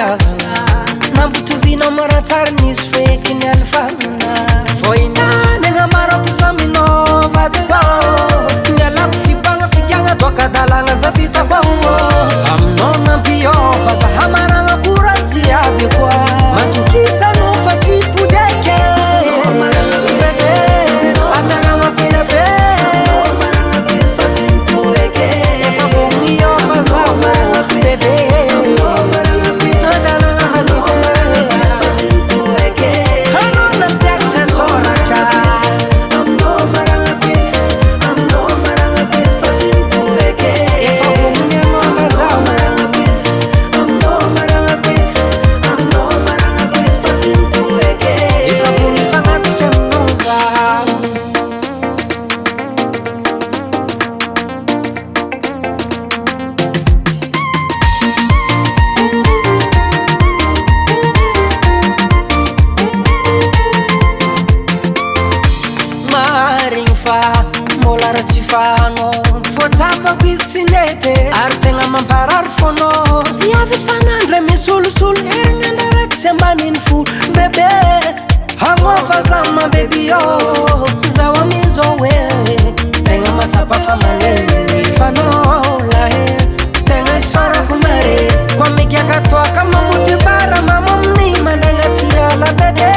fitiavana nambotovinao maratsary nisy feky ny alifamina voinany agnamarako saminao vadiko ny alako fibagna fikiagna toakadalagna za vitako aminao nampiova za hamaragna koratsy aby koa matokisano fa tsy podeke ary tegna mamparary fono iavisanandre misolosolo herinandaraky tsy ambaniny folo bebe hagnofa za mabebio zaho amizao hoe tegna matsapa fa malemy fanao lahe tegna isorako mare koa mikiaka toaka mamoty bara mamo amin'ny mandragna tiala bebe